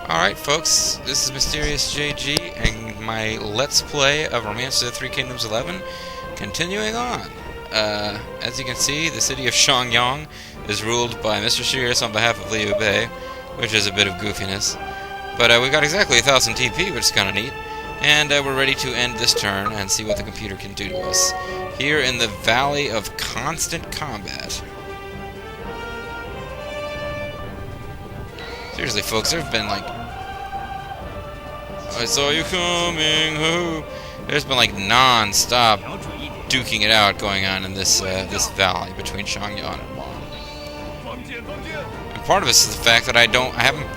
Alright folks, this is Mysterious JG and my Let's Play of Romance of the Three Kingdoms 11 continuing on. As you can see, the city of Chang is ruled by Mr. Sirius on behalf of Liu Bei, which is a bit of goofiness. But we got exactly 1000 TP, which is kind of neat. And we're ready to end this turn and see what the computer can do to us. Here in the Valley of Constant Combat. Seriously, folks, there have been like... I saw you coming, oh. There's been like non-stop duking it out going on in this this valley between Chang'an and Wan. And part of it is the fact that I haven't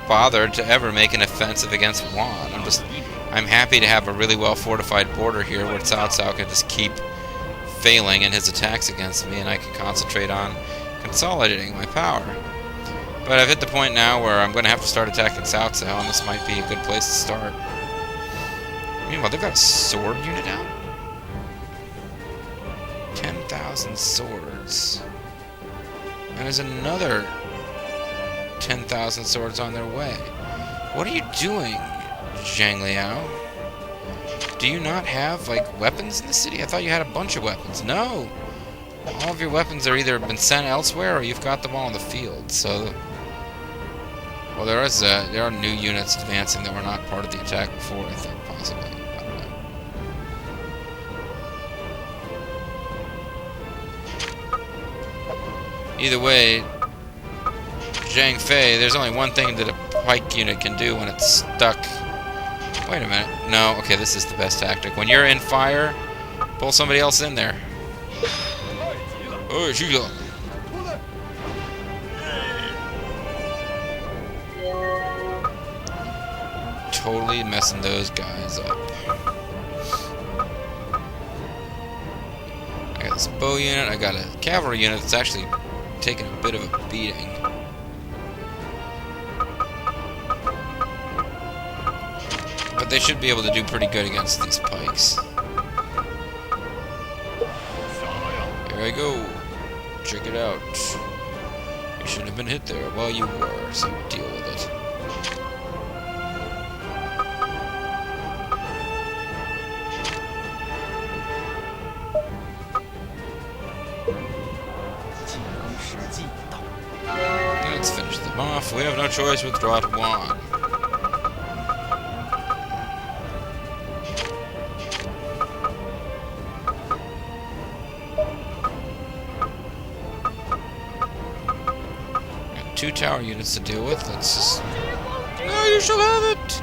bothered to ever make an offensive against Wan. I'm happy to have a really well fortified border here where Cao Cao can just keep failing in his attacks against me, and I can concentrate on consolidating my power. But I've hit the point now where I'm going to have to start attacking Cao Cao, and this might be a good place to start. Meanwhile, they've got a sword unit out? 10,000 swords. And there's another 10,000 swords on their way. What are you doing, Zhang Liao? Do you not have, like, weapons in the city? I thought you had a bunch of weapons. No! All of your weapons are either been sent elsewhere or you've got them all in the field, so... Well, there are new units advancing that were not part of the attack before, I think, possibly. I don't know. Either way, Zhang Fei, there's only one thing that a pike unit can do when it's stuck. Wait a minute. No, okay, this is the best tactic. When you're in fire, pull somebody else in there. Oh, shoot. Totally messing those guys up. I got this bow unit, I got a cavalry unit that's actually taking a bit of a beating. But they should be able to do pretty good against these pikes. Here I go. Check it out. You shouldn't have been hit there. Well, you were, so deal with it. Let's finish them off. We have no choice. Withdraw to Wan. Got 2 tower units to deal with. Let's just... No, you shall have it!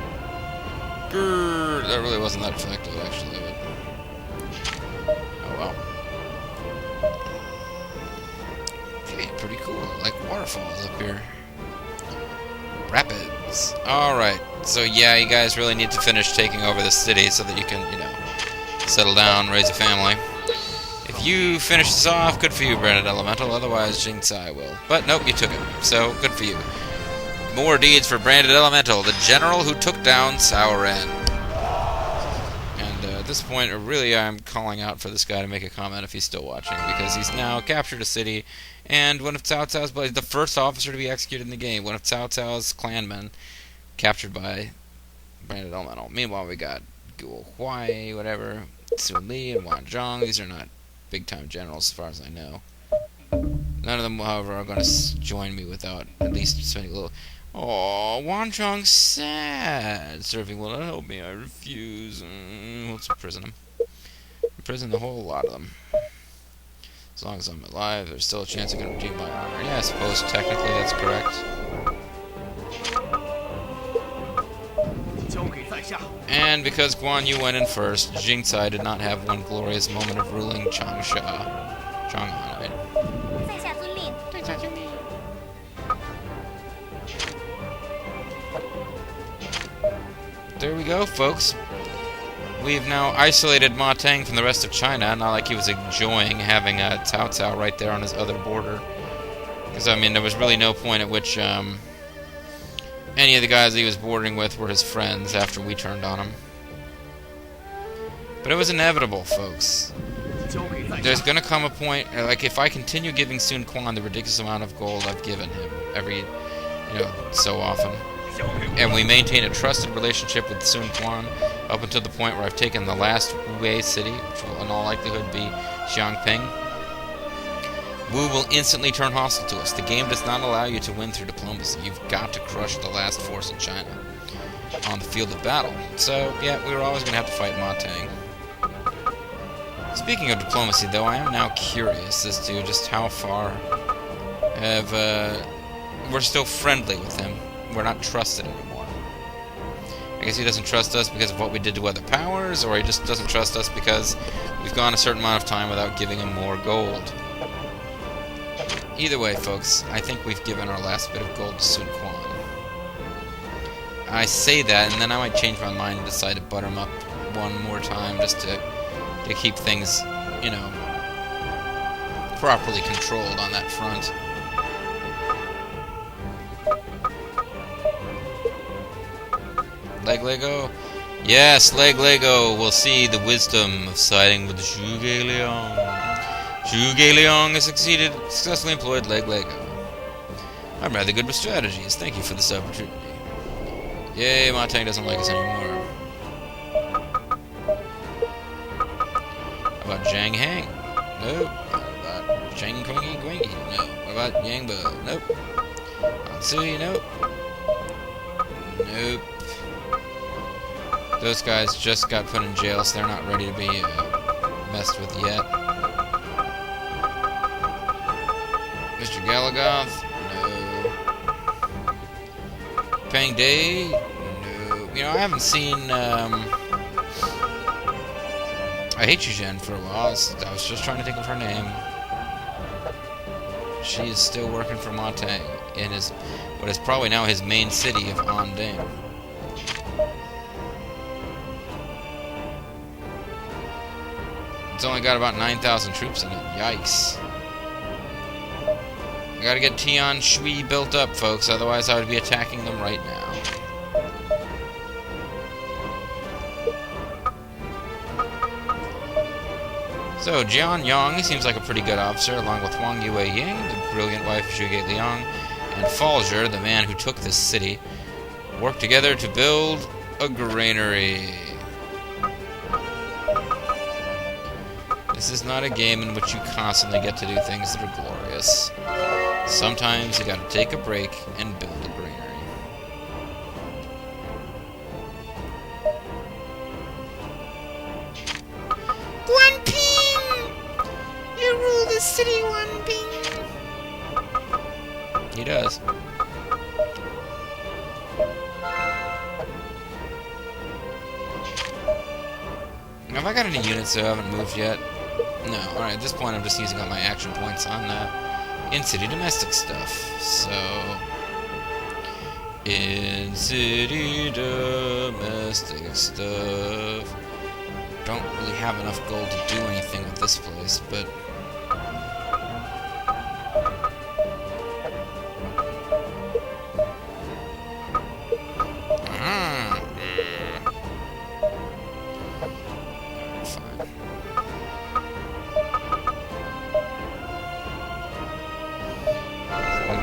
Grrr. That really wasn't that effective, actually. But... Oh, well. Okay, pretty cool. Like waterfalls up here. Rapids. Alright, so yeah, you guys really need to finish taking over the city so that you can, you know, settle down, raise a family. If you finish this off, good for you, Branded Elemental, otherwise Jing Tsai will. But nope, you took it, so good for you. More deeds for Branded Elemental, the general who took down Cao Ren. And at this point, really, I'm calling out for this guy to make a comment if he's still watching, because he's now captured a city. And one of Cao Cao's blades, the first officer to be executed in the game, one of Cao Cao's clanmen, captured by Branded Elemental. Meanwhile, we got Guo Huai, whatever, Sun Li, and Wan Zhong. These are not big-time generals, as far as I know. None of them, however, are going to join me without at least spending a little... Oh, Wan Zhong's sad. Serving will not help me. I refuse. Let's imprison him. Imprison the whole lot of them. As long as I'm alive, there's still a chance I'm going to redeem my honor. Yeah, I suppose technically that's correct. And because Guan Yu went in first, Jing Tsai did not have one glorious moment of ruling Chang'an, I mean. There we go, folks. We've now isolated Ma Teng from the rest of China, not like he was enjoying having Cao Cao right there on his other border. Because, I mean, there was really no point at which any of the guys he was bordering with were his friends after we turned on him. But it was inevitable, folks. There's going to come a point, like, if I continue giving Sun Quan the ridiculous amount of gold I've given him every, so often, And we maintain a trusted relationship with Sun Quan up until the point where I've taken the last Wu city, which will in all likelihood be Xiangping. Wu will instantly turn hostile to us. The game does not allow you to win through diplomacy. You've got to crush the last force in China on the field of battle. So, yeah, we were always going to have to fight Ma Tang. Speaking of diplomacy, though, I am now curious as to just how far we're still friendly with him. We're not trusted anymore. I guess he doesn't trust us because of what we did to other powers, or he just doesn't trust us because we've gone a certain amount of time without giving him more gold. Either way, folks, I think we've given our last bit of gold to Sun Quan. I say that, and then I might change my mind and decide to butter him up one more time just to keep things, you know, properly controlled on that front. Leg Lego? Yes, Leg Lego will see the wisdom of siding with Zhuge Liang. Zhuge Liang has successfully employed Leg Lego. I'm rather good with strategies. Thank you for this opportunity. Yay, Ma Tang doesn't like us anymore. How about Zhang Hang? Nope. What about Zhang Quengi Quengi? No. What about Yang Bo? Nope. Matsui? Nope. Nope. Those guys just got put in jail, so they're not ready to be messed with yet. Mr. Galagoth? No. Pang Day? No. You know, I haven't seen, I Hate You Jen for a while. I was just trying to think of her name. She is still working for Ma Tang in what is probably now his main city of Anding. It's only got about 9,000 troops in it. Yikes. I gotta get Tian Shui built up, folks, otherwise I would be attacking them right now. So, Jian Yang seems like a pretty good officer, along with Huang Yue Ying, the brilliant wife of Zhuge Liang, and Falger, the man who took this city, work together to build a granary. This is not a game in which you constantly get to do things that are glorious. Sometimes you gotta take a break and build a granary. You rule the city, One Ping. He does. Have I got any units that haven't moved yet? No. Alright, at this point I'm just using up my action points on in-city domestic stuff. So... in-city domestic stuff. Don't really have enough gold to do anything with this place, but... fine.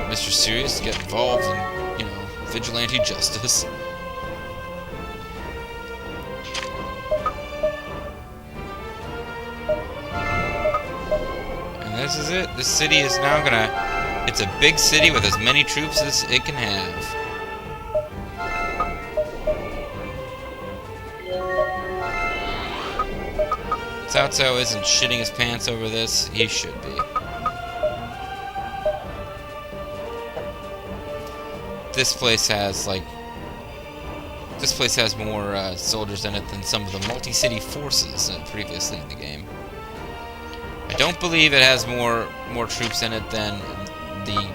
Mr. Serious to get involved in, you know, vigilante justice. This is it. This city is now gonna... It's a big city with as many troops as it can have. Cao Cao isn't shitting his pants over this. He should be. This place has, like... This place has more soldiers in it than some of the multi-city forces previously in the game. I don't believe it has more troops in it than the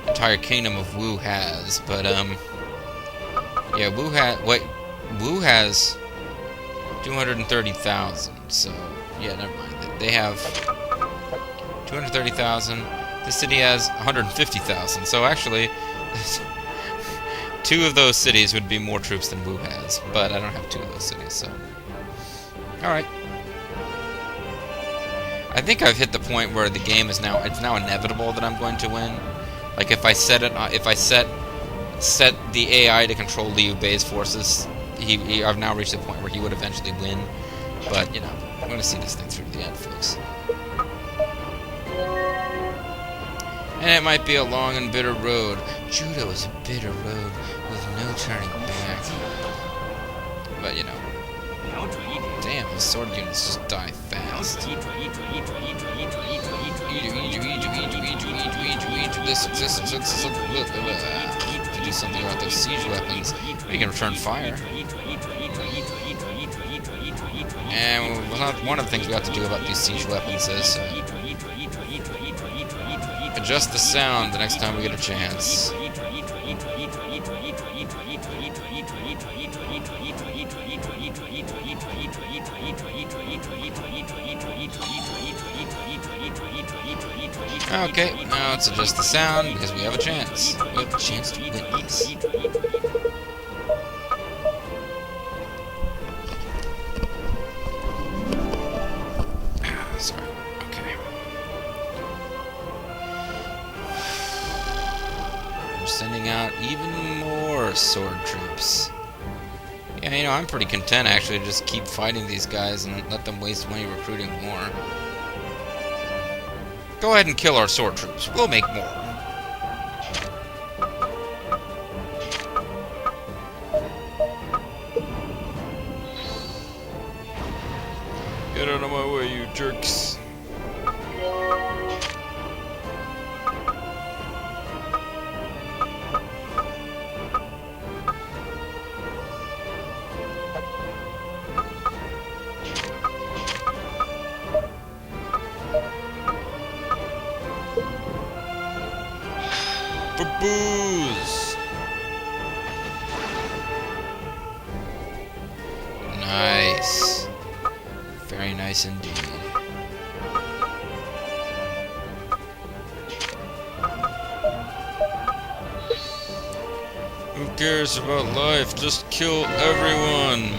entire kingdom of Wu has, but yeah, Wu has 230,000. So yeah, never mind. They have 230,000. This city has 150,000. So actually, two of those cities would be more troops than Wu has, but I don't have two of those cities. So all right. I think I've hit the point where the game is now, it's now inevitable that I'm going to win. Like if I set set the AI to control Liu Bei's forces, I've now reached the point where he would eventually win. But, you know, I'm going to see this thing through to the end, folks. And it might be a long and bitter road. Judo is a bitter road with no turning back. But, you know. Damn, the sword units just die fast. To do something about those siege weapons, we can return fire. And one of the things we have to do about these siege weapons is adjust the sound the next time we get a chance. Okay, now let's adjust the sound because we have a chance. We have a chance to witness. Sorry. Okay. I'm sending out even more sword troops. Yeah, you know, I'm pretty content actually to just keep fighting these guys and let them waste money recruiting more. Go ahead and kill our sword troops. We'll make more. Get out of my way, you jerks. Booze. Nice. Very nice indeed. Who cares about life? Just kill everyone.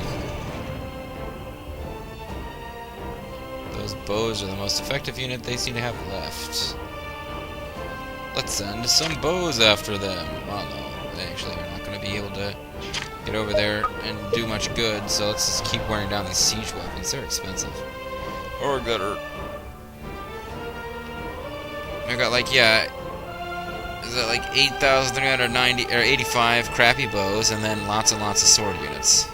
Those bows are the most effective unit they seem to have left. Let's send some bows after them. Well, no, they actually are not going to be able to get over there and do much good, so let's just keep wearing down these siege weapons. They're expensive. Or gutter. I got like, yeah, is that like 8,390 or 85 crappy bows, and then lots and lots of sword units.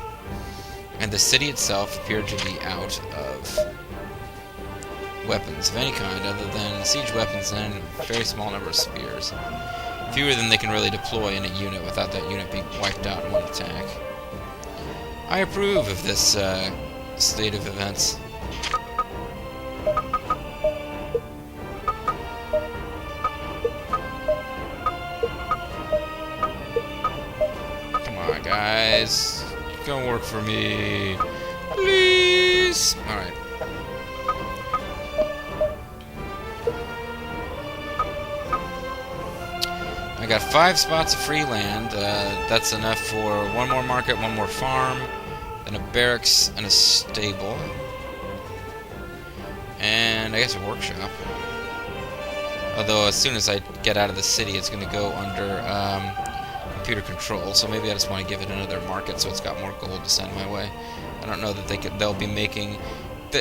And the city itself appeared to be out of weapons of any kind other than siege weapons and a very small number of spears. Fewer than they can really deploy in a unit without that unit being wiped out in one attack. I approve of this state of events. Come on, guys. Come work for me. Please. Alright. I got 5 spots of free land. That's enough for one more market, one more farm, then a barracks and a stable, and I guess a workshop. Although as soon as I get out of the city, it's going to go under computer control. So maybe I just want to give it another market so it's got more gold to send my way. I don't know that they'll be making.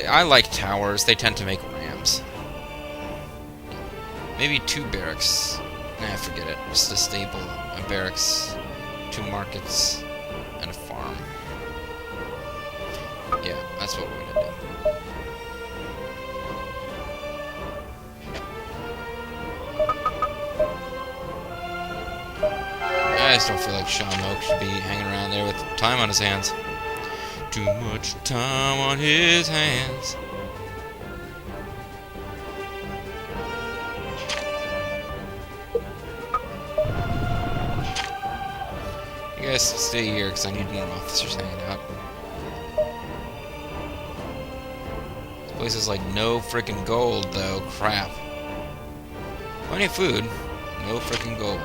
I like towers. They tend to make rams. Maybe 2 barracks. Nah, forget it. Just a stable, a barracks, 2 markets, and a farm. Yeah, that's what we're gonna do. I just don't feel like Sean Moak should be hanging around there with time on his hands. Too much time on his hands. You guys stay here because I need more officers hanging out. This place is like no freaking gold though. Crap. Plenty of food. No freaking gold.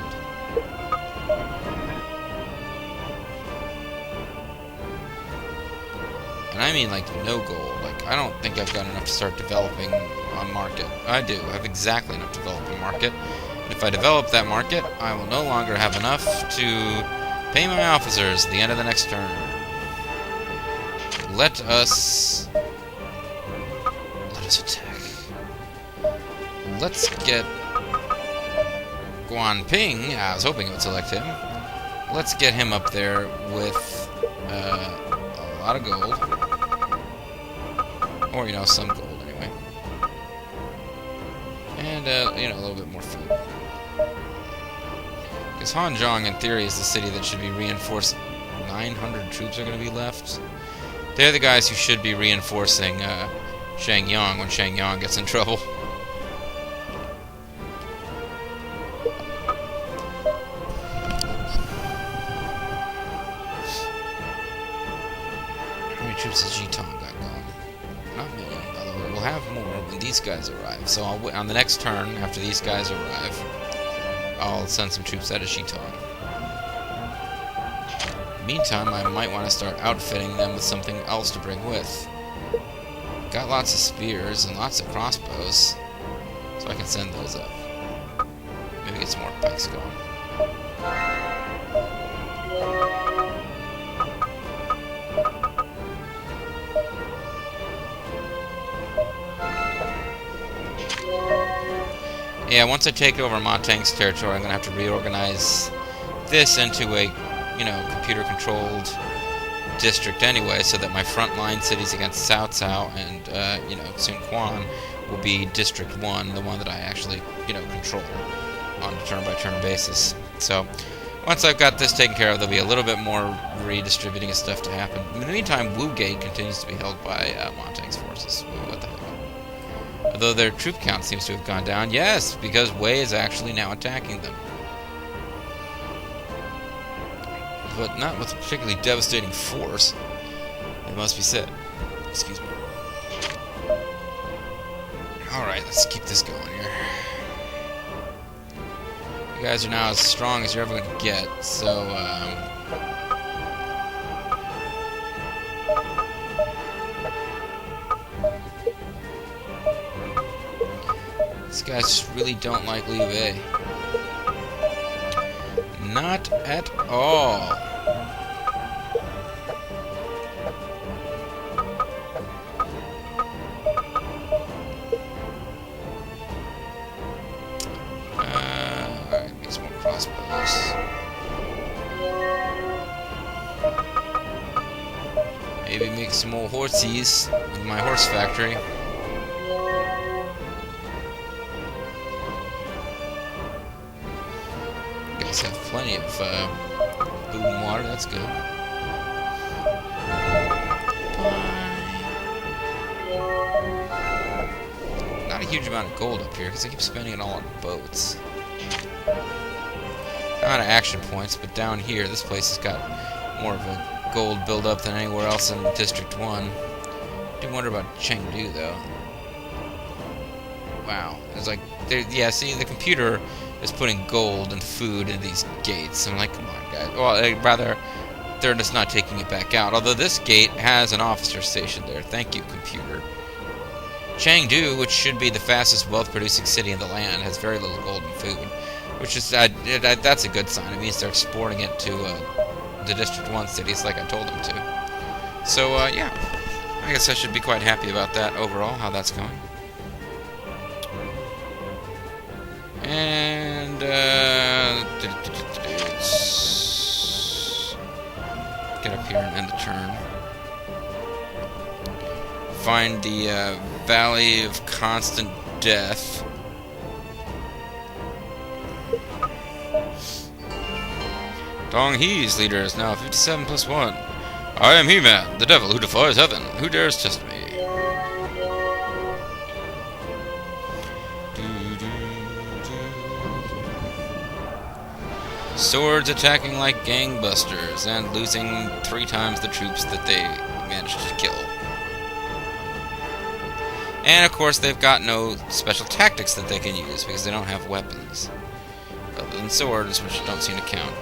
And I mean like no gold. Like I don't think I've got enough to start developing a market. I do. I have exactly enough to develop a market. And if If I develop that market, I will no longer have enough to pay my officers at the end of the next turn. Let us attack. Let's get Guanping. I was hoping it would select him. Let's get him up there with a lot of gold. Or, you know, some gold anyway. And, you know, a little bit more food. Because Hanzhong, in theory, is the city that should be reinforced. 900 troops are going to be left. They're the guys who should be reinforcing Shangyang when Shangyang gets in trouble. How many troops has Jitong got going? Not many, although we'll have more when these guys arrive. So on the next turn, after these guys arrive, I'll send some troops out of Jitong. Meantime, I might want to start outfitting them with something else to bring with. Got lots of spears and lots of crossbows, so I can send those up. Maybe get some more pikes going. Yeah, once I take over Montang's territory, I'm going to have to reorganize this into a, you know, computer-controlled district anyway, so that my frontline cities against Cao Cao and, you know, Sun Quan will be District 1, the one that I actually, you know, control on a turn-by-turn basis. So, once I've got this taken care of, there'll be a little bit more redistributing of stuff to happen. In the meantime, Wu Gate continues to be held by Montang's forces. What the hell? Although their troop count seems to have gone down. Yes, because Wei is actually now attacking them. But not with a particularly devastating force, it must be said. Excuse me. Alright, let's keep this going here. You guys are now as strong as you're ever going to get, so, these guys just really don't like Liu Bei. Not at all. Alright, make some more crossbows. Maybe make some more horsies in my horse factory. Have plenty of food and water, that's good. Not a huge amount of gold up here, because I keep spending it all on boats. Not out of action points, but down here, this place has got more of a gold build-up than anywhere else in District 1. I do wonder about Chengdu, though. Wow. It's like, yeah, see, the computer is putting gold and food in these gates. I'm like, come on, guys. Well, rather, they're just not taking it back out. Although this gate has an officer station there. Thank you, computer. Chengdu, which should be the fastest wealth-producing city in the land, has very little gold and food. Which is, that's a good sign. It means they're exporting it to the District 1 cities like I told them to. So, yeah. I guess I should be quite happy about that overall, how that's going. And, get up here and end the turn. Find the Valley of Constant Death. Dong He's leader is now 57 plus 1. I am He-Man, the devil who defies heaven. Who dares test me? Swords attacking like gangbusters and losing 3 times the troops that they managed to kill. And of course they've got no special tactics that they can use because they don't have weapons. Other than swords, which don't seem to count.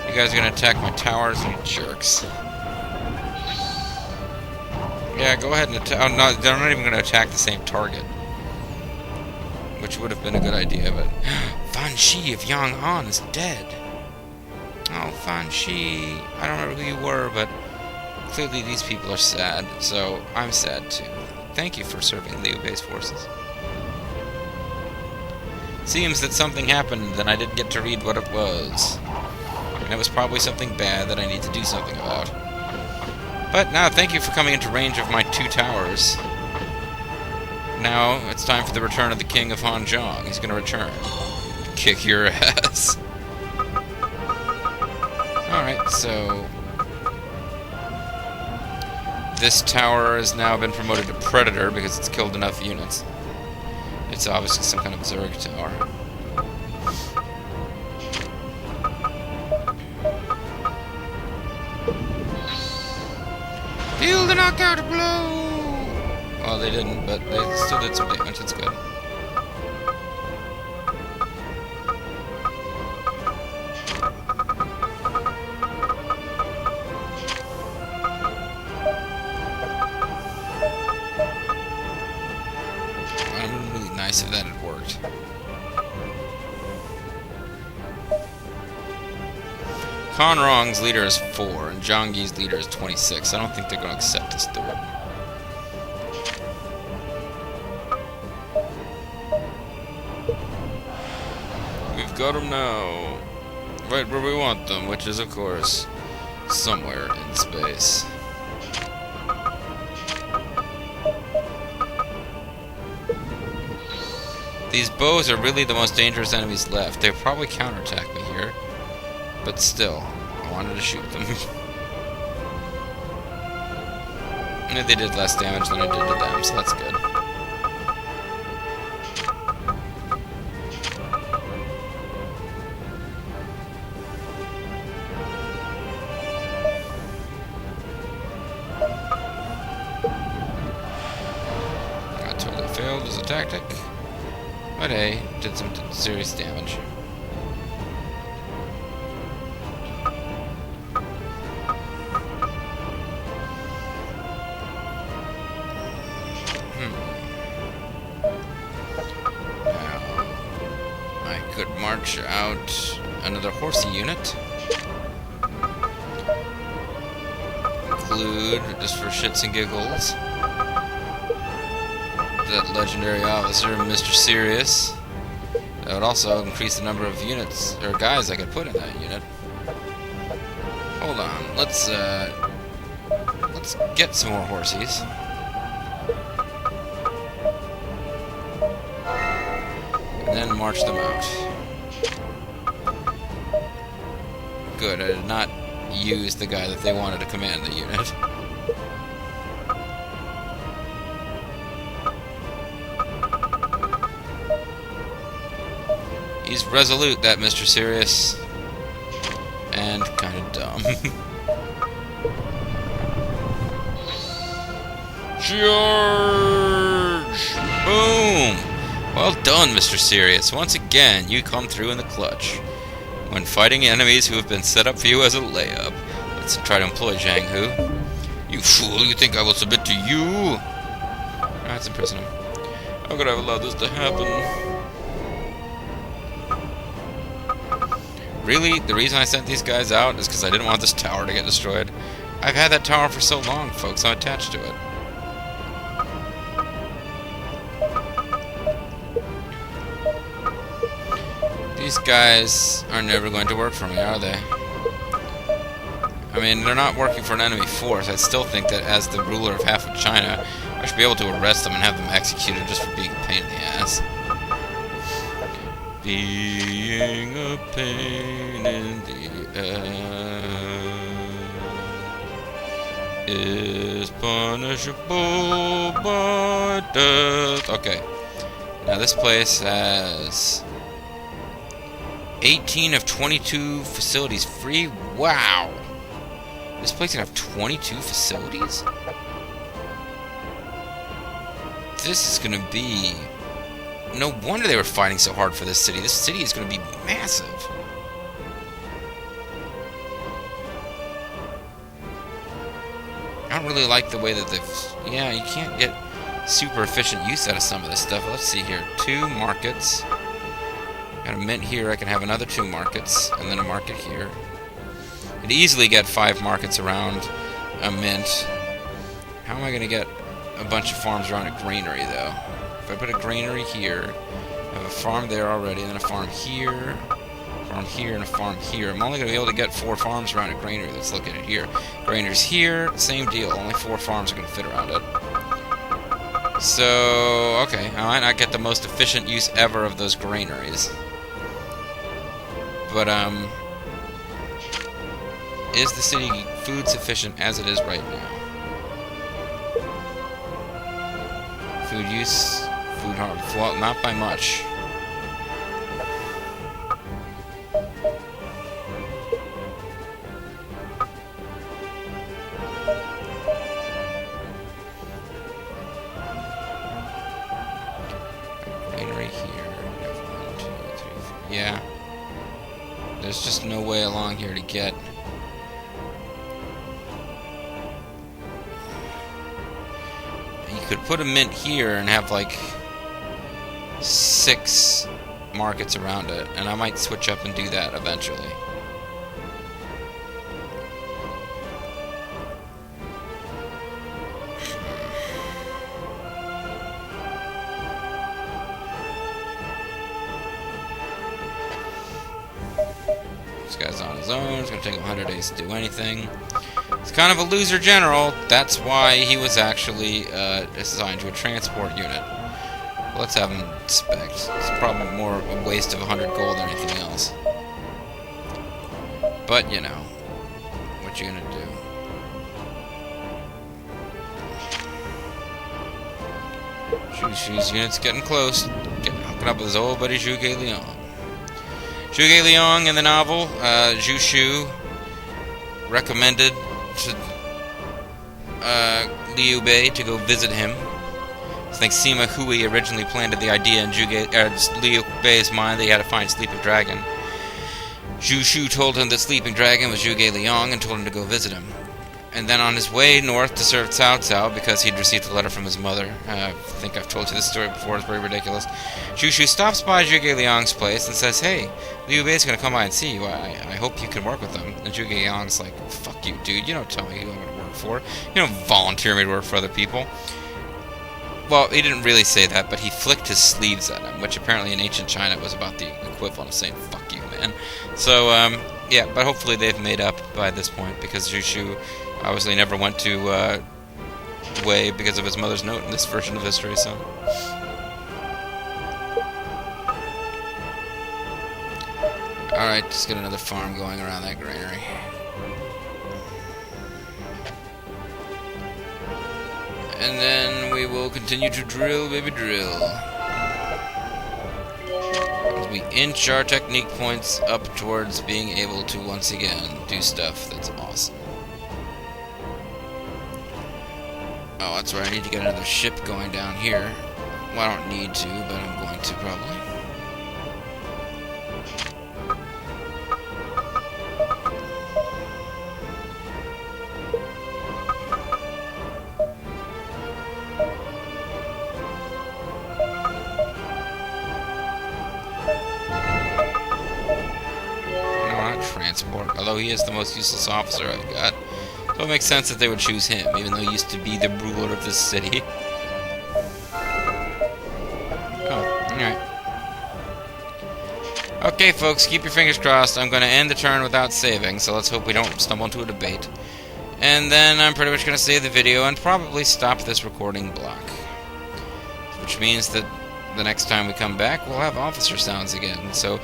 You guys are gonna attack my towers, you jerks. Yeah, go ahead and attack. Oh, no, they're not even gonna attack the same target. Which would have been a good idea, but... Fan Shi of Yang'an is dead. Oh, Fan Shi. I don't remember who you were, but clearly these people are sad, so I'm sad too. Thank you for serving Liu Bei's forces. Seems that something happened, and I didn't get to read what it was. And it was probably something bad that I need to do something about. But now, thank you for coming into range of my 2 towers. Now, it's time for the return of the King of Hanzhong. He's going to return. Kick your ass. Alright, so... this tower has now been promoted to Predator because it's killed enough units. It's obviously some kind of Zerg tower. Feel the knockout blow! Well, they didn't, but they still did some damage. It's good. Nice if that had worked. Conrong's leader is 4, and Zhang Yi's leader is 26. I don't think they're going to accept this threat. We've got them now. Right where we want them, which is, of course, somewhere in space. These bows are really the most dangerous enemies left. They'll probably counterattack me here. But still, I wanted to shoot them. And they did less damage than I did to them, so that's good. That totally failed as a tactic. But hey, did some serious damage. Now, I could march out another horsey unit. Include, just for shits and giggles, that legendary officer, Mr. Sirius. That would also increase the number of units, or guys I could put in that unit. Hold on, let's get some more horsies. And then march them out. Good, I did not use the guy that they wanted to command the unit. He's resolute, that Mr. Sirius. And kind of dumb. Charge! Boom! Well done, Mr. Sirius. Once again, you come through in the clutch. When fighting enemies who have been set up for you as a layup. Let's try to employ Zhang Hu. You fool, you think I will submit to you? Alright, let's imprison him. How could I have allowed this to happen? Really, the reason I sent these guys out is because I didn't want this tower to get destroyed. I've had that tower for so long, folks. I'm attached to it. These guys are never going to work for me, are they? I mean, they're not working for an enemy force. I still think that as the ruler of half of China, I should be able to arrest them and have them executed just for being a pain in the ass. Being a pain in the ass is punishable by death. Okay. Now this place has 18 of 22 facilities free. Wow. This place can have 22 facilities? This is going to be... No wonder they were fighting so hard for this city. This city is going to be massive. I don't really like the way that they've... Yeah, you can't get super efficient use out of some of this stuff. Let's see here. 2 markets. Got a mint here. I can have another 2 markets, and then a market here. I'd easily get 5 markets around a mint. How am I going to get a bunch of farms around a granary, though? If I put a granary here, I have a farm there already, and then a farm here, and a farm here. I'm only going to be able to get 4 farms around a granary that's located here. Granary's here, same deal. Only 4 farms are going to fit around it. So, okay, I might not get the most efficient use ever of those granaries. But, is the city food sufficient as it is right now? Food use, food harm, well, not by much. Granary here. We have 1, 2, 3, 4. Yeah. There's just no way along here to get. You could put a mint here and have like 6 markets around it, and I might switch up and do that eventually. This guy's on his own. It's going to take him 100 days to do anything. He's kind of a loser general. That's why he was actually assigned to a transport unit. Let's have him inspect. It's probably more a waste of 100 gold than anything else. But, you know, what you gonna do? Shoes unit's getting close. Getting hooking up with his old buddy Zhuge Liang. Zhuge Liang in the novel, Zhu Shu recommended to Liu Bei to go visit him. I think Sima Hui originally planted the idea in Liu Bei's mind that he had to find Sleeping Dragon. Zhu Shu told him that Sleeping Dragon was Zhuge Liang and told him to go visit him. And then on his way north to serve Cao Cao, because he'd received a letter from his mother, I think I've told you this story before, it's very ridiculous, Zhu Shu stops by Zhuge Liang's place and says, "Hey, Liu Bei's going to come by and see you. I hope you can work with him." And Zhuge Liang's like, "Fuck you, dude. You don't tell me who I'm going to work for. You don't volunteer me to work for other people." Well, he didn't really say that, but he flicked his sleeves at him, which apparently in ancient China was about the equivalent of saying, "Fuck you, man." So, yeah, but hopefully they've made up by this point, because Zhu Shu obviously never went to Wei because of his mother's note in this version of history, so. Alright, just get another farm going around that granary. And then we will continue to drill, baby, drill. As we inch our technique points up towards being able to once again do stuff that's awesome. Oh, that's right, I need to get another ship going down here. Well, I don't need to, but I'm going to probably. Transport, although he is the most useless officer I've got. So it makes sense that they would choose him, even though he used to be the ruler of this city. Oh, alright. Okay, folks, keep your fingers crossed. I'm going to end the turn without saving, so let's hope we don't stumble into a debate. And then I'm pretty much going to save the video and probably stop this recording block. Which means that the next time we come back, we'll have officer sounds again. So,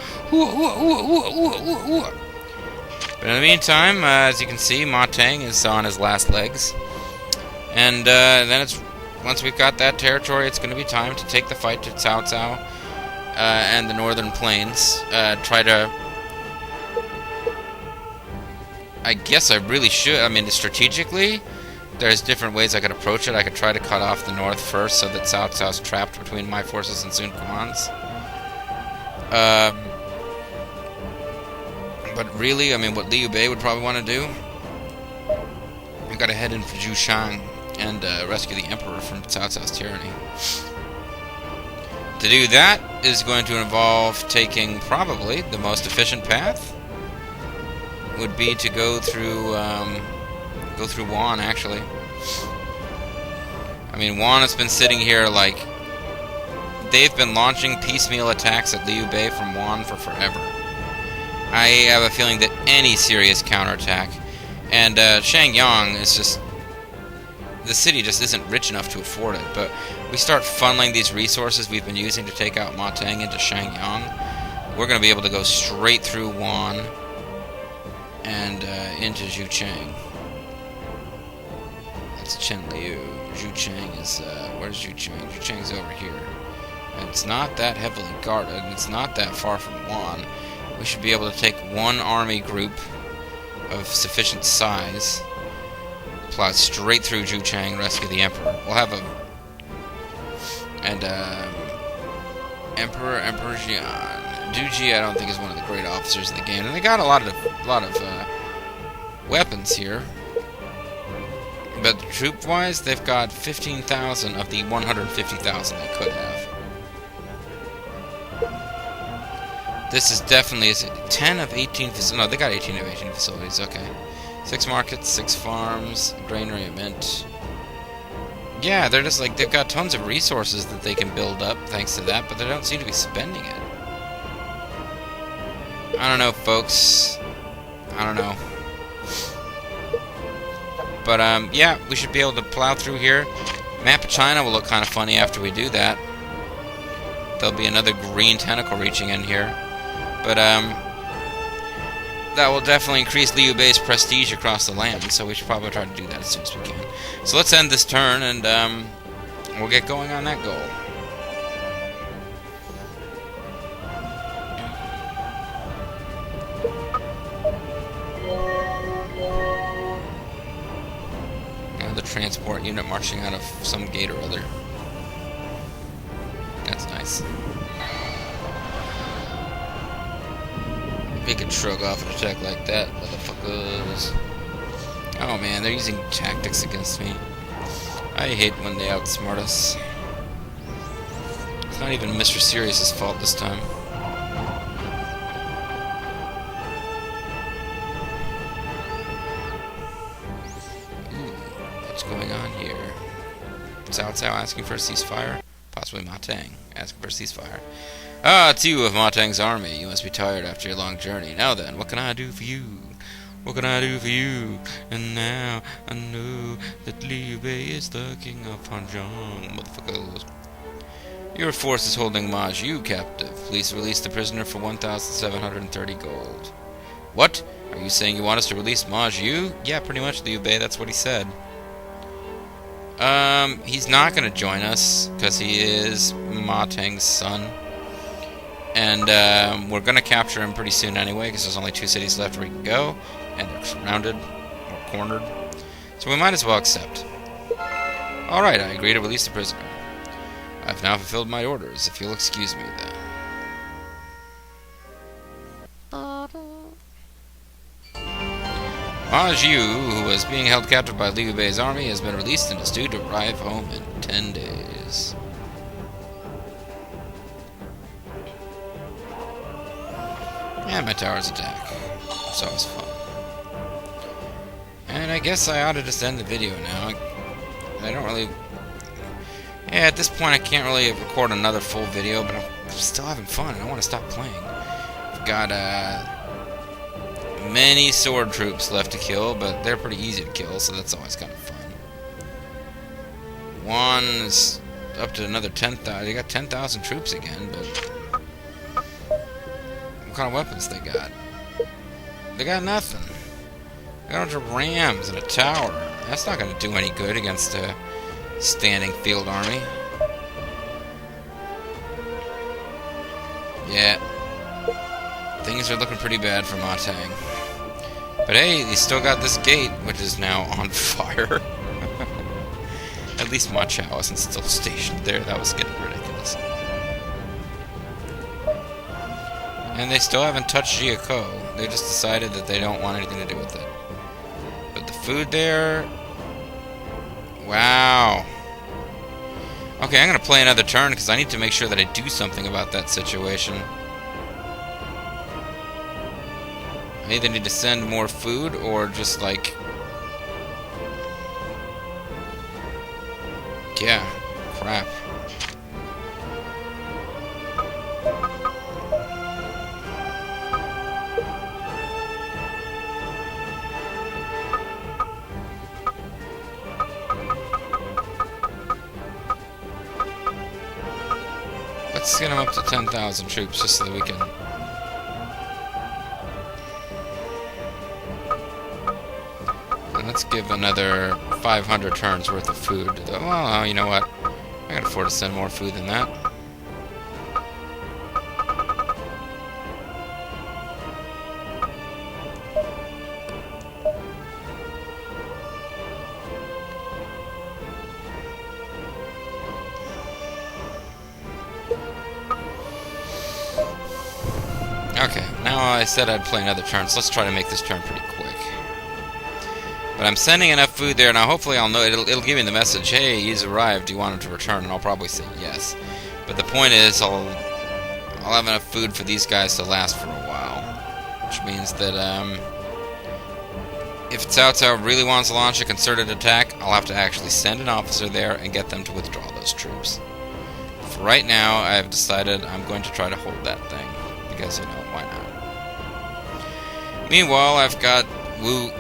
but in the meantime, as you can see, Ma Tang is on his last legs. And then it's once we've got that territory, it's going to be time to take the fight to Cao Cao and the northern plains. Try to... I guess I really should. I mean, strategically, there's different ways I could approach it. I could try to cut off the north first so that Cao Cao's trapped between my forces and Sun Quan's. But really, I mean, what Liu Bei would probably want to do, I've got to head in for Chang and rescue the Emperor from Cao Cao's tyranny. To do that, is going to involve taking probably the most efficient path. Would be to go through Wan, actually. I mean, Wan has been sitting here like they've been launching piecemeal attacks at Liu Bei from Wan for forever. I have a feeling that any serious counterattack, and Shangyang is just, the city just isn't rich enough to afford it. But we start funneling these resources we've been using to take out Ma Teng into Shangyang, we're going to be able to go straight through Wan and into Zhu Chang. That's Chen Liu. Zhu Chang is, where's Zhu Chang? Zhu Chang's over here. And it's not that heavily guarded, and it's not that far from Wan. We should be able to take one army group of sufficient size, plow straight through Zhu Chang, rescue the Emperor. We'll have a... And, Emperor Jian. Du Ji, I don't think, is one of the great officers in the game. And they got a lot of weapons here. But troop-wise, they've got 15,000 of the 150,000 they could have. This is definitely 10 of 18 facilities. No, they got 18 of 18 facilities. Okay. 6 markets, 6 farms, granary, a mint. Yeah, they're just like, they've got tons of resources that they can build up thanks to that, but they don't seem to be spending it. I don't know, folks. I don't know. But, yeah, we should be able to plow through here. Map of China will look kind of funny after we do that. There'll be another green tentacle reaching in here. But, that will definitely increase Liu Bei's prestige across the land, so we should probably try to do that as soon as we can. So let's end this turn, and, we'll get going on that goal. The transport unit marching out of some gate or other. That's nice. We could shrug off an attack like that, motherfuckers. Oh man, they're using tactics against me. I hate when they outsmart us. It's not even Mr. Serious's fault this time. What's going on here? Cao Cao asking for a ceasefire? Possibly Ma Teng asking for a ceasefire. Ah, it's you of Ma Teng's army. You must be tired after your long journey. Now then, what can I do for you? What can I do for you? And now I know that Liu Bei is the king of Hanzhong. Motherfuckers. Your force is holding Ma Jiu captive. Please release the prisoner for 1,730 gold. What? Are you saying you want us to release Ma Jiu? Yeah, pretty much, Liu Bei. That's what he said. He's not gonna join us, because he is Ma Teng's son. And, we're gonna capture him pretty soon anyway, because there's only 2 cities left where we can go, and they're surrounded, or cornered. So we might as well accept. Alright, I agree to release the prisoner. I've now fulfilled my orders, if you'll excuse me then. Ma Jiu, who was being held captive by Liu Bei's army, has been released and is due to arrive home in 10 days. And my tower's attack. So it's fun. And I guess I ought to just end the video now. I don't really... Yeah, at this point I can't really record another full video, but I'm still having fun and I want to stop playing. I've got, many sword troops left to kill, but they're pretty easy to kill, so that's always kind of fun. One's up to another 10,000. They got 10,000 troops again, but what kind of weapons they got? They got nothing. They got a bunch of rams and a tower. That's not going to do any good against a standing field army. Yeah. Things are looking pretty bad for Ma Teng. But hey, he still got this gate, which is now on fire. At least Ma Chao isn't still stationed there. That was getting ridiculous. And they still haven't touched Jiakou. They just decided that they don't want anything to do with it. But the food there... Wow. Okay, I'm gonna play another turn because I need to make sure that I do something about that situation. I either need to send more food or just like... Yeah, crap. Let's get him up to 10,000 troops just so that we can... And let's give another 500 turns worth of food. Well, you know what? I can afford to send more food than that. Okay, now I said I'd play another turn, so let's try to make this turn pretty quick. But I'm sending enough food there, now hopefully I'll know, it'll give me the message, hey, he's arrived, do you want him to return? And I'll probably say yes. But the point is, I'll have enough food for these guys to last for a while. Which means that, if Cao Cao really wants to launch a concerted attack, I'll have to actually send an officer there and get them to withdraw those troops. For right now, I've decided I'm going to try to hold that thing. Because, you know, why not? Meanwhile, I've got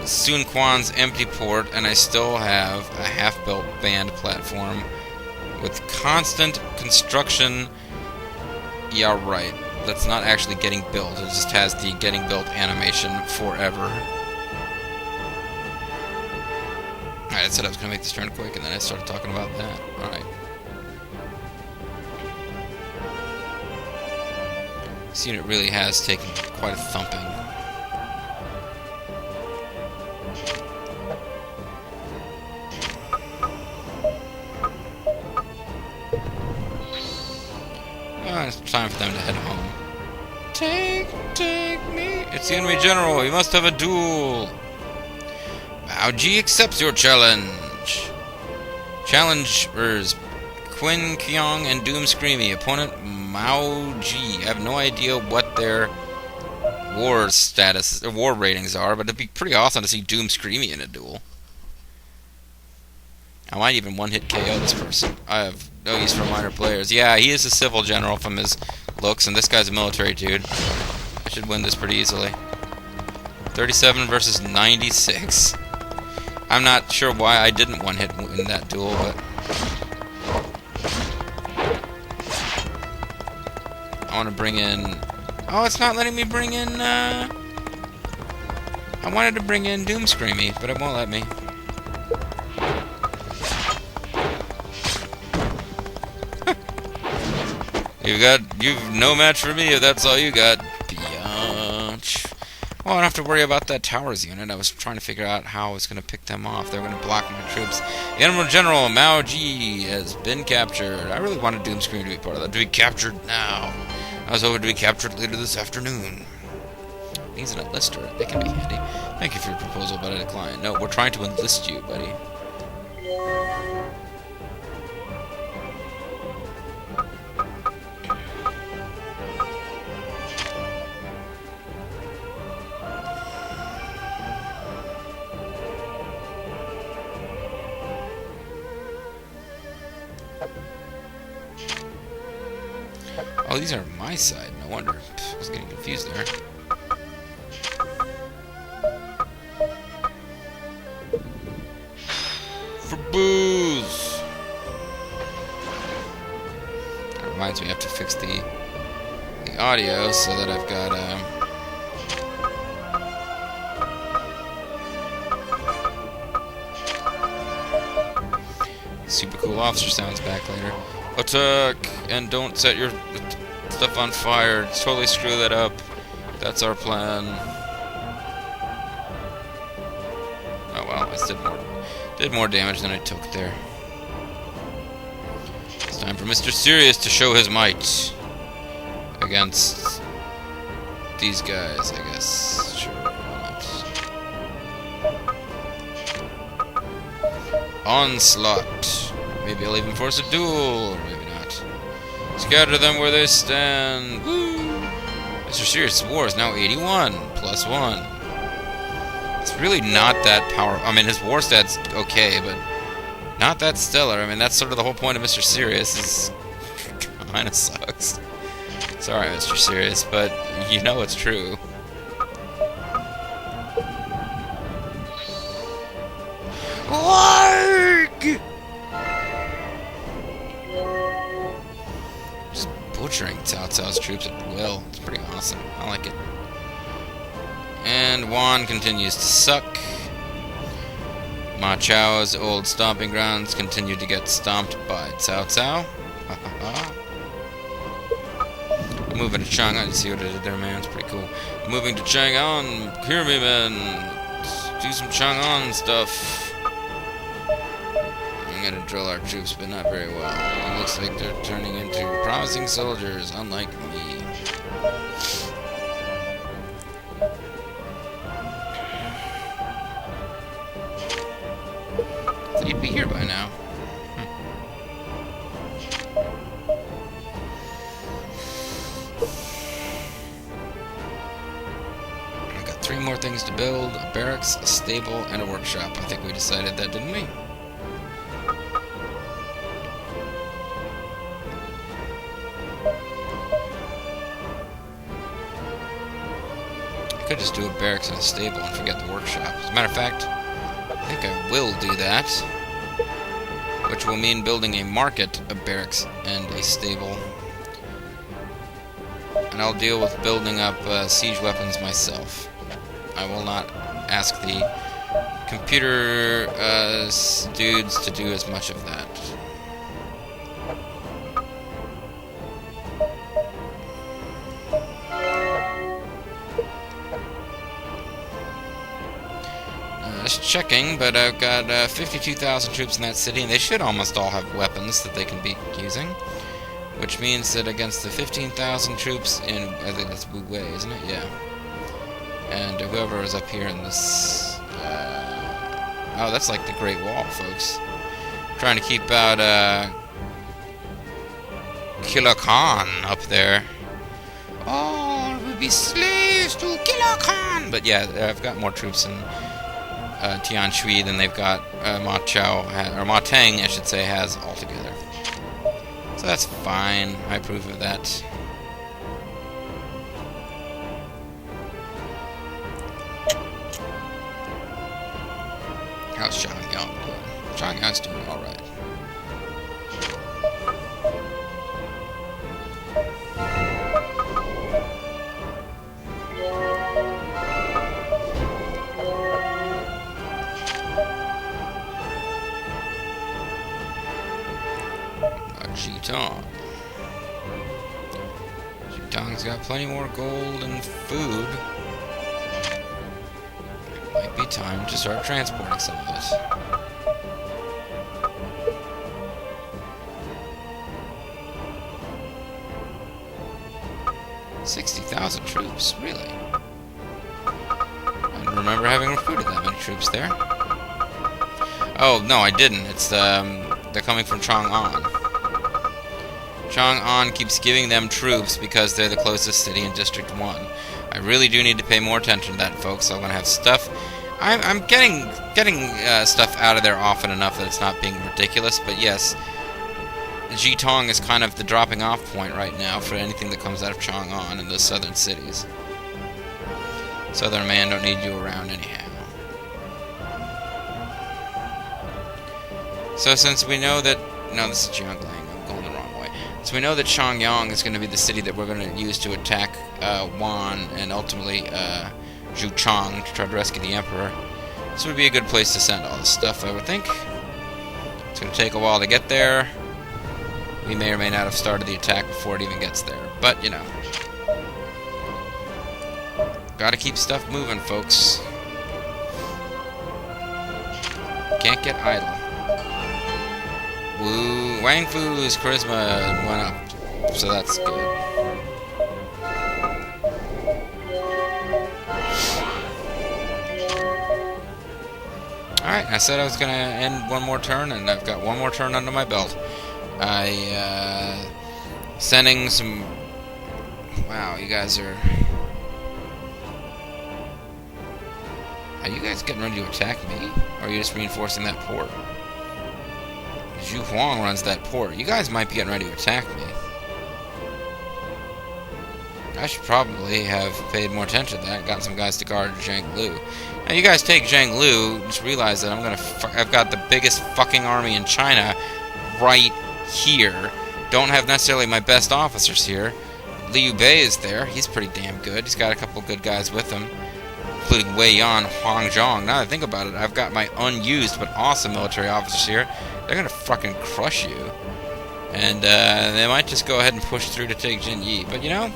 Sun Quan's empty port, and I still have a half-built band platform with constant construction. Yeah, right. That's not actually getting built. It just has the getting built animation forever. Alright, I said I was going to make this turn quick, and then I started talking about that. Alright. This unit really has taken quite a thumping. It's time for them to head home. Take me. It's the enemy general. We must have a duel. Mao Ji accepts your challenge. Challengers Qin Qiang and Doom Screamy. Opponent Mao Ji. I have no idea what their war status or war ratings are, but it'd be pretty awesome to see Doom Screamy in a duel. I might even one-hit KO this person. I have no use for minor players. Yeah, he is a civil general from his looks, and this guy's a military dude. I should win this pretty easily. 37 versus 96. I'm not sure why I didn't one-hit in that duel, but... I want to bring in... Oh, it's not letting me bring in, I wanted to bring in Doom Screamy, but it won't let me. You've no match for me if that's all you got. Biatch. Well, I don't have to worry about that towers unit. I was trying to figure out how I was going to pick them off. They were going to block my troops. The Admiral General Mao Ji has been captured. I really wanted Doom Scream to be part of that. To be captured now. I was hoping to be captured later this afternoon. He's an enlister. They can be handy. Thank you for your proposal, but I decline. No, we're trying to enlist you, buddy. Oh, these are my side. No wonder. I was getting confused there. For booze! That reminds me, I have to fix the audio so that I've got, super cool officer sounds back later. Attack! And don't set your stuff on fire. Totally screw that up. That's our plan. Oh well, I did more damage than I took there. It's time for Mr. Serious to show his might against these guys, I guess. Sure, why not? Onslaught. Maybe I'll even force a duel, or maybe not. Scatter them where they stand. Woo! Mr. Serious War is now 81, plus 1. It's really not that powerful. I mean, his war stat's okay, but not that stellar. I mean, that's sort of the whole point of Mr. Serious, is kinda sucks. Sorry, Mr. Serious, but you know it's true. Warg! Just butchering Cao Cao's troops at will. It's pretty awesome. I like it. And Wan continues to suck. Ma Chao's old stomping grounds continue to get stomped by Cao Cao. I'm moving to Chang'an. You see what I did there, man? It's pretty cool. I'm moving to Chang'an. Hear me, man. Let's do some Chang'an stuff. I'm gonna drill our troops, but not very well. It looks like they're turning into promising soldiers, unlike me. So you'd be here by now. I got 3 more things to build: a barracks, a stable, and a workshop. I think we decided that, didn't we? I could just do a barracks and a stable and forget the workshop. As a matter of fact, I think I will do that, which will mean building a market, a barracks, and a stable. And I'll deal with building up siege weapons myself. I will not ask the computer dudes to do as much of that. Just checking, but I've got 52,000 troops in that city, and they should almost all have weapons that they can be using. Which means that against the 15,000 troops in, I think that's Wu Wei, isn't it? Yeah. And whoever is up here in this... oh, that's like the Great Wall, folks. Trying to keep out Killer Khan up there. All will be slaves to Killer Khan! But yeah, I've got more troops in Tian Shui than they've got Ma Chao, or Ma Teng, I should say, has altogether. So that's fine. I approve of that. How's Chang Yang doing? Chang Yang's doing alright. Jitong's got plenty more gold and food. It might be time to start transporting some of it. $60,000 troops, really? I don't remember having recruited that many troops there. Oh, no, I didn't. It's, they're coming from Chang'an. Chang'an keeps giving them troops because they're the closest city in District 1. I really do need to pay more attention to that, folks. I'm going to have stuff... I'm getting stuff out of there often enough that it's not being ridiculous, but yes, Jitong is kind of the dropping off point right now for anything that comes out of Chang'an in the southern cities. Southern man don't need you around anyhow. So since we know that... No, this is Jiangling. I'm going the wrong way. So we know that Changyang is going to be the city that we're going to use to attack Wan and ultimately Zhu Chang to try to rescue the Emperor. This would be a good place to send all this stuff, I would think. It's going to take a while to get there. We may or may not have started the attack before it even gets there. But, you know. Gotta keep stuff moving, folks. Can't get idle. Woo! Wang Fu's charisma went up, so that's good. Alright, I said I was going to end one more turn, and I've got one more turn under my belt. Sending some... Wow, you guys are... Are you guys getting ready to attack me? Or are you just reinforcing that port? Zhu Huang runs that port. You guys might be getting ready to attack me. I should probably have paid more attention to that and gotten some guys to guard Zhang Lu. Now, you guys take Zhang Lu, just realize that I've got the biggest fucking army in China right here. Don't have necessarily my best officers here. Liu Bei is there. He's pretty damn good. He's got a couple good guys with him, including Wei Yan, Huang Zhong. Now that I think about it, I've got my unused but awesome military officers here. They're gonna fucking crush you. And they might just go ahead and push through to take Jin Yi. But you know,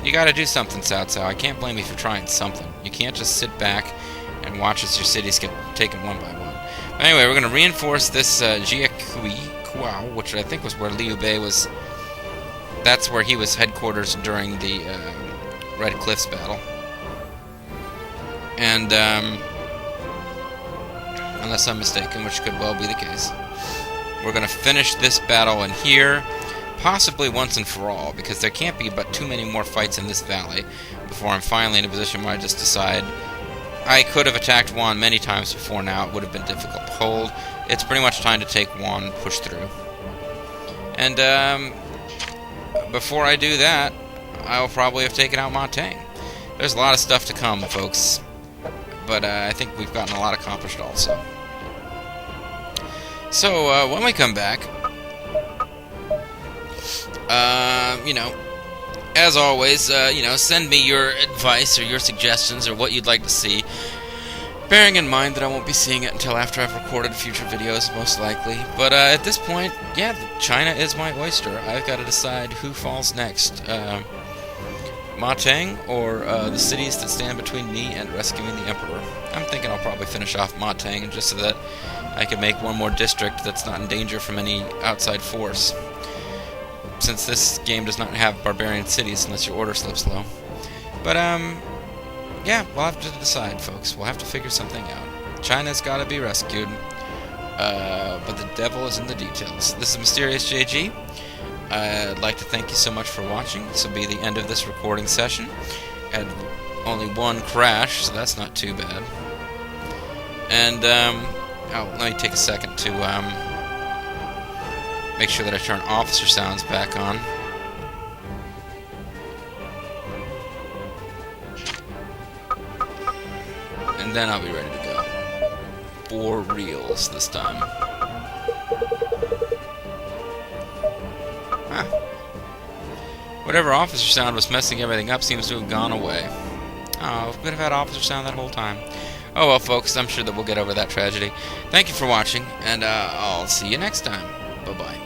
you gotta do something, Cao Cao. I can't blame you for trying something. You can't just sit back and watch as your cities get taken one by one. But anyway, we're gonna reinforce this Jiaqui, which I think was where Liu Bei was. That's where he was headquarters during the Red Cliffs battle. And unless I'm mistaken, which could well be the case, we're gonna finish this battle in here. Possibly once and for all, because there can't be but too many more fights in this valley before I'm finally in a position where I just decide I could have attacked Wan many times before now. It would have been difficult to hold. It's pretty much time to take Wan, push through. And before I do that, I'll probably have taken out Ma Teng. There's a lot of stuff to come, folks, but I think we've gotten a lot accomplished also. So when we come back, you know, as always, you know, send me your advice or your suggestions or what you'd like to see. Bearing in mind that I won't be seeing it until after I've recorded future videos, most likely. But at this point, yeah, China is my oyster. I've got to decide who falls next. Ma Teng or the cities that stand between me and rescuing the Emperor. I'm thinking I'll probably finish off Ma Teng just so that I can make one more district that's not in danger from any outside force, since this game does not have barbarian cities unless your order slips low. But, yeah, we'll have to decide, folks. We'll have to figure something out. China's gotta be rescued, but the devil is in the details. This is Mysterious JG. I'd like to thank you so much for watching. This will be the end of this recording session. Had only one crash, so that's not too bad. And, let me take a second to, make sure that I turn officer sounds back on. And then I'll be ready to go. For reals this time. Huh. Whatever officer sound was messing everything up seems to have gone away. Oh, we could have had officer sound that whole time. Oh well, folks, I'm sure that we'll get over that tragedy. Thank you for watching, and I'll see you next time. Bye-bye.